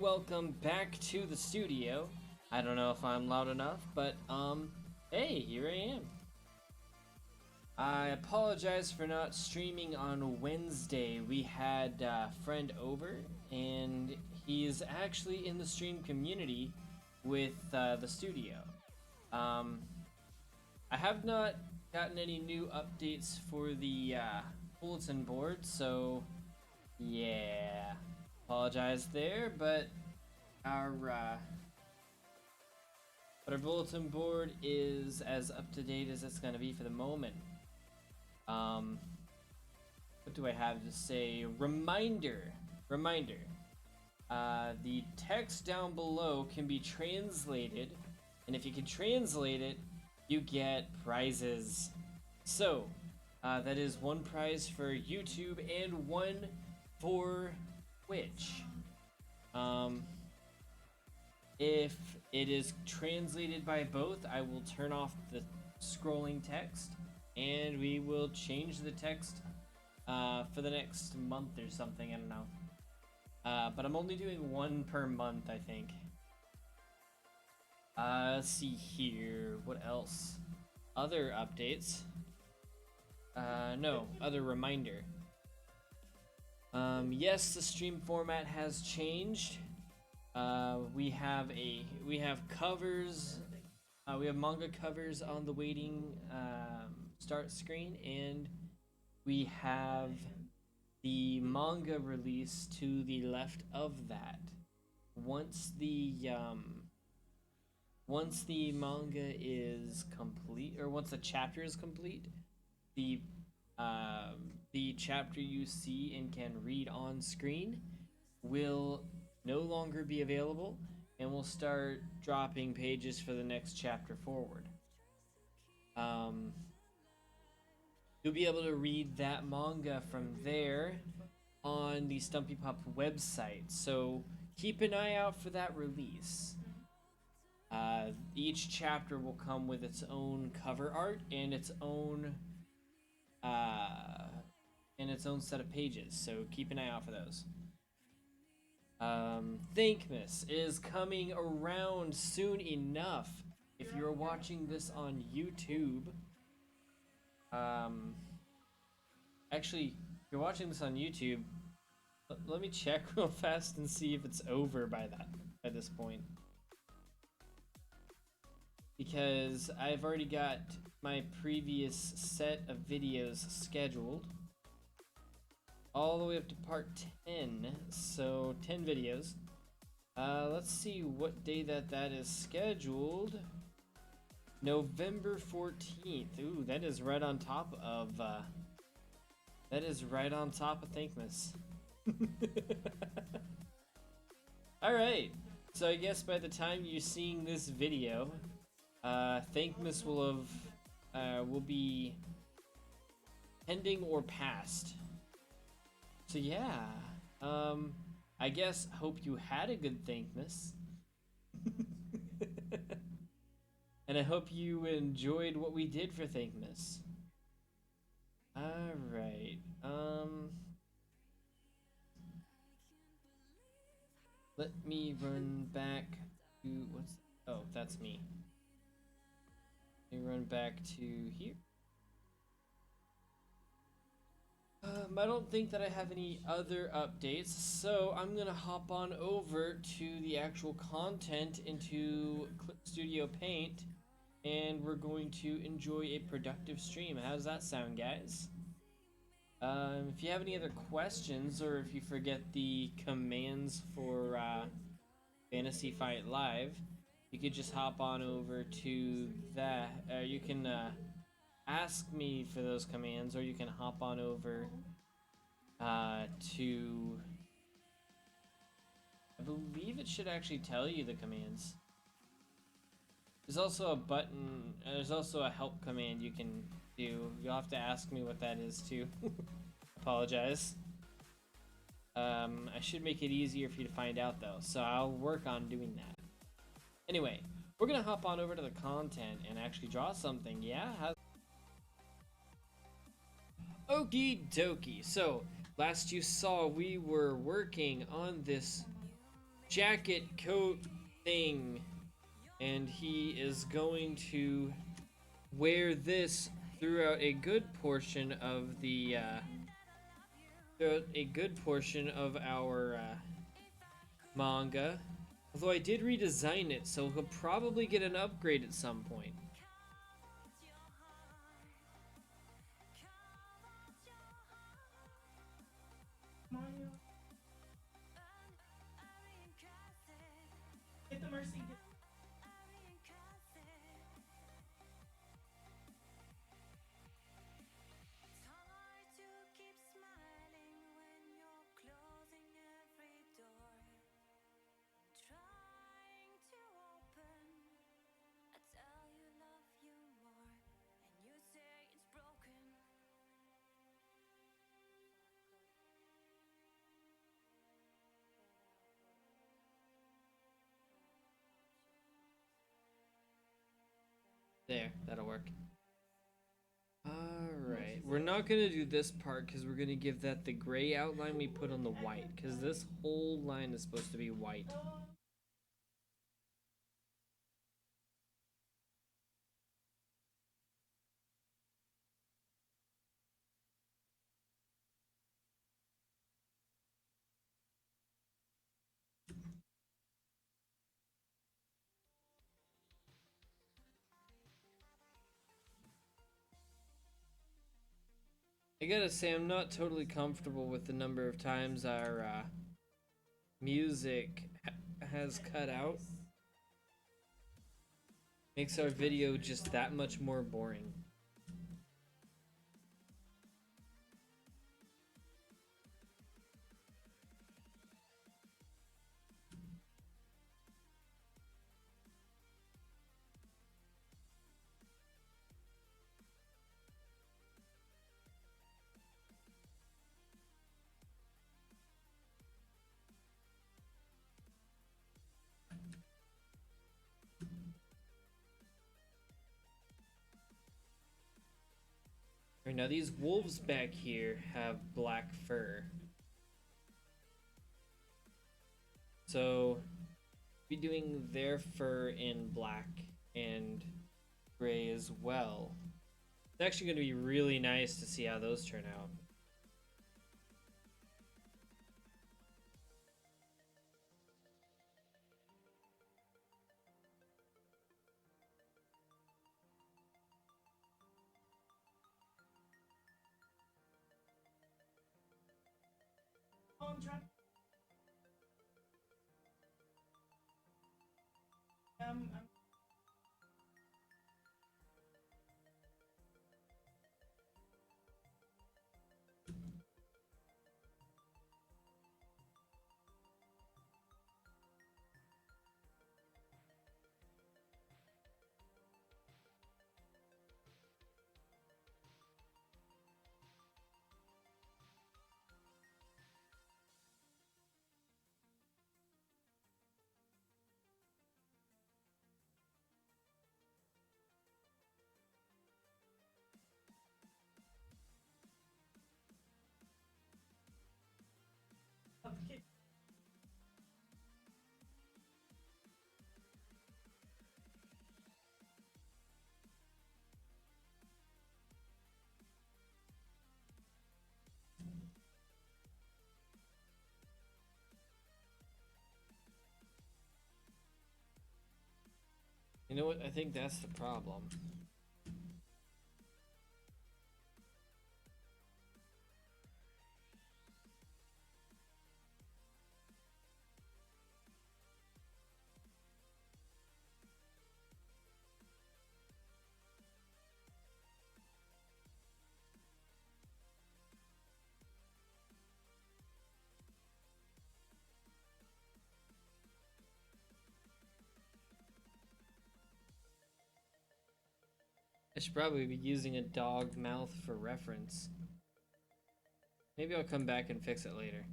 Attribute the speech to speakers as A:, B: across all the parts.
A: Welcome back to the studio. I don't know if I'm loud enough, but hey, here I am. I apologize for not streaming on Wednesday. We had a friend over, and he's actually in the stream community with the studio. Um, I have not gotten any new updates for the bulletin board, so yeah, apologize there, but our bulletin board is as up to date as it's gonna be for the moment. What do I have to say? Reminder. The text down below can be translated, and if you can translate it, you get prizes. So, that is one prize for YouTube and one for Twitch. If it is translated by both, I will turn off the scrolling text, and we will change the text for the next month or something. I don't know. But I'm only doing one per month, I think. Let's see here. What else? Other updates. No, other reminder. Yes, the stream format has changed. We have covers. We have manga covers on the waiting start screen, and we have the manga release to the left of that. Once the manga is complete, or once the chapter is complete, the chapter you see and can read on screen will no longer be available, and we'll start dropping pages for the next chapter forward. You'll be able to read that manga from there on the StumpyPup website, so keep an eye out for that release. Each chapter will come with its own cover art and its own set of pages, so keep an eye out for those. Thankmas is coming around soon enough. If you're watching this on YouTube, actually, if you're watching this on YouTube, let me check real fast and see if it's over by this point. Because I've already got my previous set of videos scheduled all the way up to part 10, so 10 videos. Let's see what day that is scheduled. November 14th. Ooh, that is right on top of Thankmas. Alright, so I guess by the time you're seeing this video, Thankmas will be pending or passed. So yeah, I guess hope you had a good Thankmas. And I hope you enjoyed what we did for Thankmas. Alright, let me run back to, oh, that's me. Let me run back to here. I don't think that I have any other updates, so I'm gonna hop on over to the actual content into Clip Studio Paint, and we're going to enjoy a productive stream. How does that sound, guys? If you have any other questions, or if you forget the commands for Fantasy Fight Live, you could just hop on over to that. You can ask me for those commands, or you can hop on over to, I believe it should actually tell you the commands. There's also a button, there's also a help command you can do. You'll have to ask me what that is too. Apologize. I should make it easier for you to find out though, so I'll work on doing that. Anyway, we're gonna hop on over to the content and actually draw something, yeah? Okie dokie. So, last you saw, we were working on this jacket coat thing, and he is going to wear this throughout a good portion of the our manga. Although I did redesign it, so he'll probably get an upgrade at some point.
B: Get the mercy.
A: There, that'll work. Alright, we're not gonna do this part because we're gonna give that the gray outline we put on the white, because this whole line is supposed to be white. I gotta say, I'm not totally comfortable with the number of times our music has cut out. Makes our video just that much more boring. Right, now these wolves back here have black fur. So, be doing their fur in black and gray as well. It's actually going to be really nice to see how those turn out.
B: I'm trying. I'm okay.
A: You know what? I think that's the problem. I should probably be using a dog mouth for reference. Maybe I'll come back and fix it later.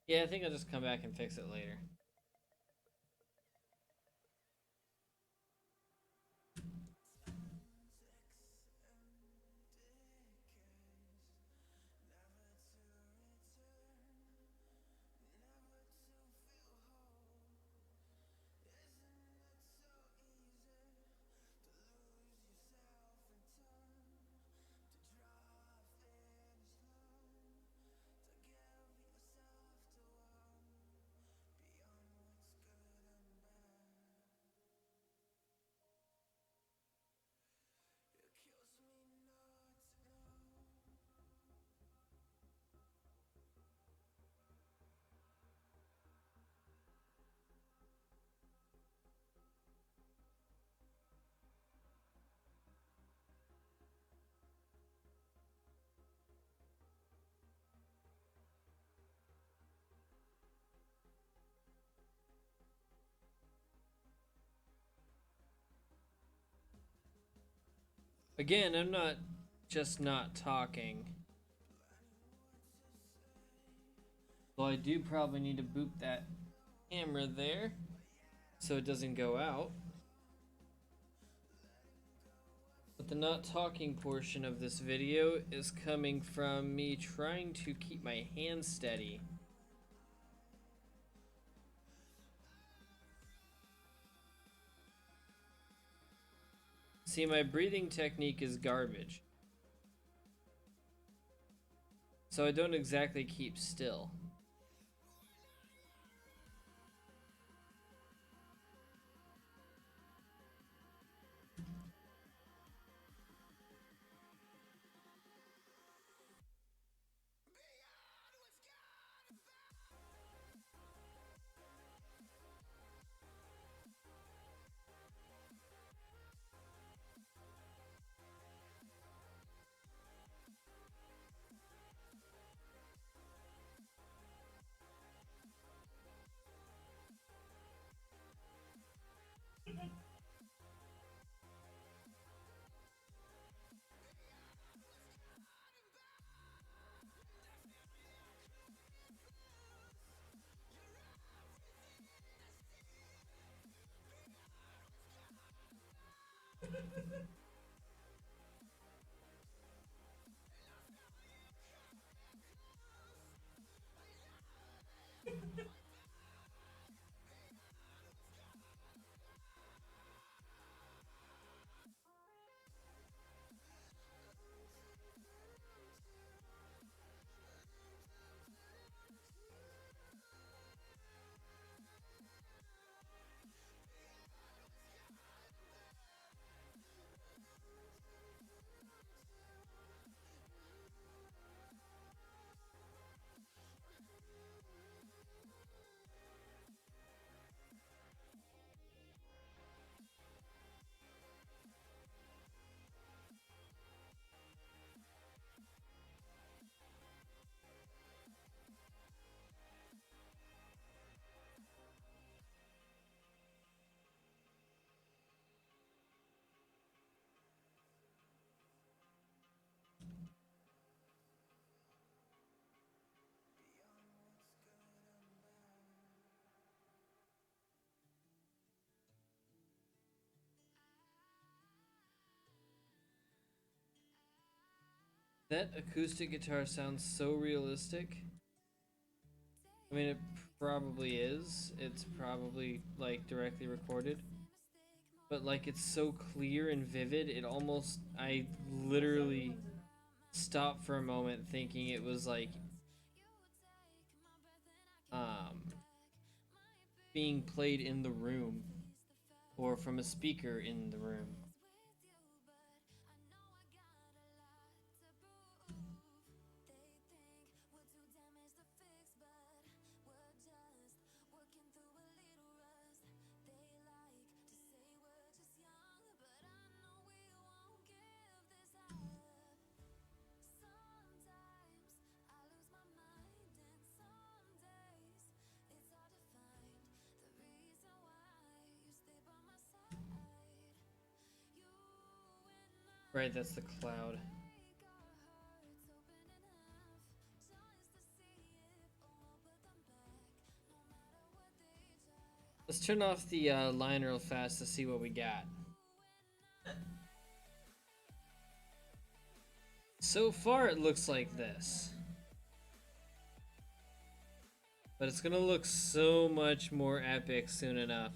A: Yeah, I think I'll just come back and fix it later. Again, I'm not just not talking. Well, I do probably need to boot that camera there so it doesn't go out. But the not talking portion of this video is coming from me trying to keep my hands steady. See, my breathing technique is garbage. So I don't exactly keep still. That acoustic guitar sounds so realistic. I mean, it probably is. It's probably like directly recorded. But like it's so clear and vivid, it almost I literally stopped for a moment thinking it was like um being played in the room or from a speaker in the room. Right, that's the cloud. Let's turn off the line real fast to see what we got. So far, it looks like this. But it's gonna look so much more epic soon enough.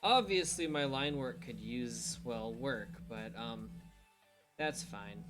A: Obviously, my line work could use, well, work, but that's fine.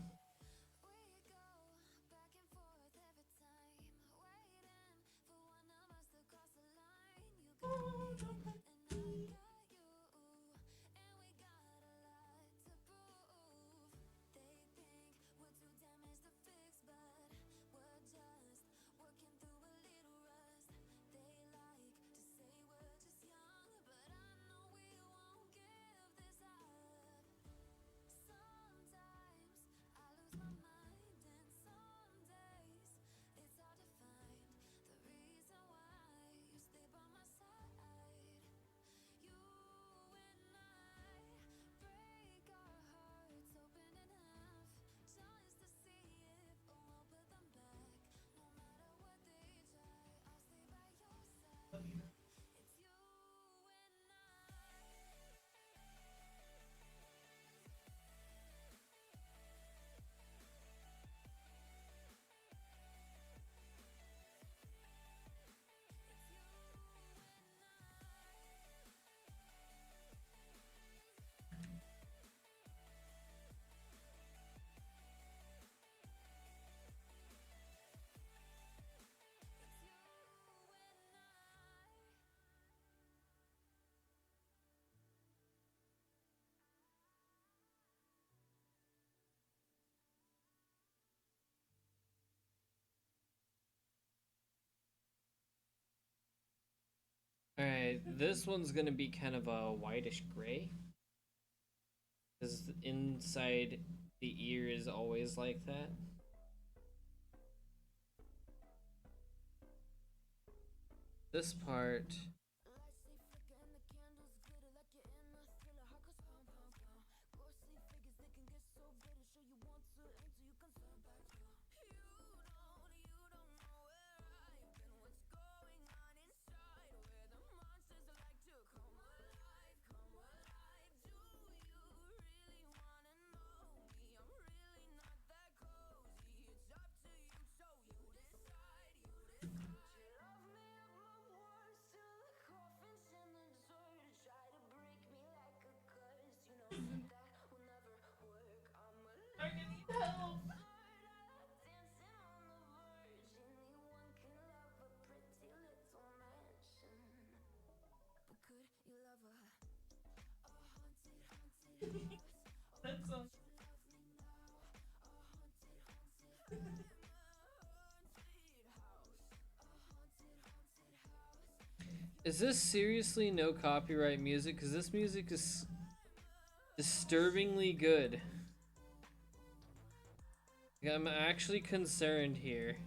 A: Alright, this one's gonna be kind of a whitish gray. Because inside the ear is always like that. This part.
B: I need help. That's so.
A: Is this seriously no copyright music? Because this music is disturbingly good. I'm actually concerned here.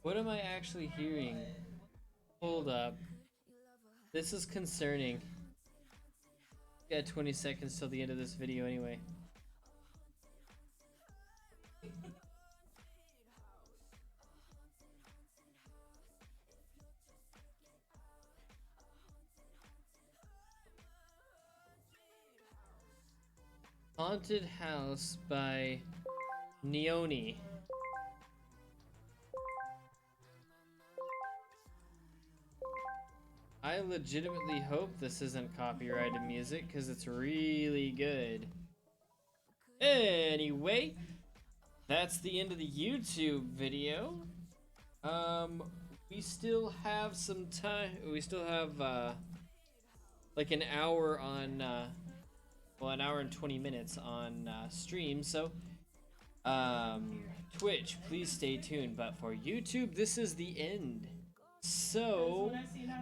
A: What am I actually hearing? Hold up. This is concerning. We got 20 seconds till the end of this video anyway. Haunted House by Neoni. I legitimately hope this isn't copyrighted music because it's really good. Anyway, that's the end of the YouTube video. We still have some time. We still have like an hour on, well, an hour and 20 minutes on stream. So, Twitch, please stay tuned. But for YouTube, this is the end. So,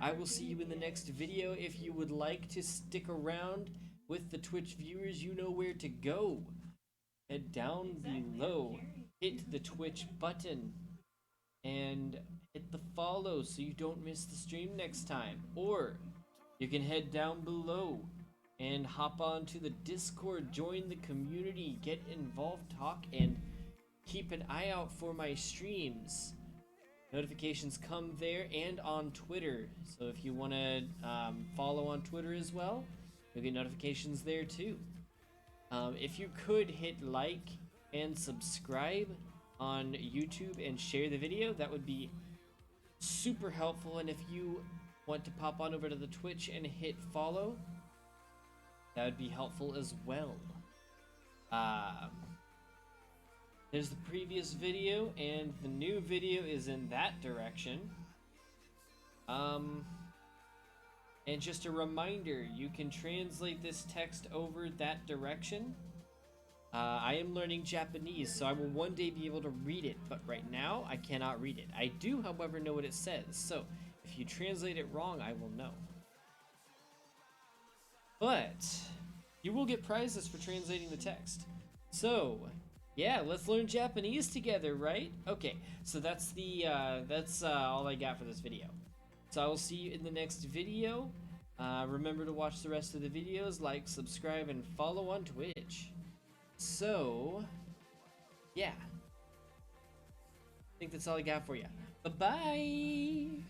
A: I will see you in the next video. If you would like to stick around with the Twitch viewers, you know where to go. Head down below, hit the Twitch button, and hit the follow so you don't miss the stream next time. Or you can head down below and hop on to the Discord, join the community, get involved, talk, and keep an eye out for my streams. Notifications come there and on Twitter. So if you want to follow on Twitter as well, you'll get notifications there too. If you could hit like and subscribe on YouTube and share the video, that would be super helpful. And if you want to pop on over to the Twitch and hit follow, that would be helpful as well. There's the previous video, and the new video is in that direction. And just a reminder, you can translate this text over that direction. I am learning Japanese, so I will one day be able to read it, but right now I cannot read it. I do, however, know what it says, so if you translate it wrong, I will know. but you will get prizes for translating the text. So, yeah, let's learn Japanese together, right? Okay, so that's all I got for this video. So I will see you in the next video. Remember to watch the rest of the videos, like, subscribe, and follow on Twitch. So, yeah. I think that's all I got for you. Bye-bye!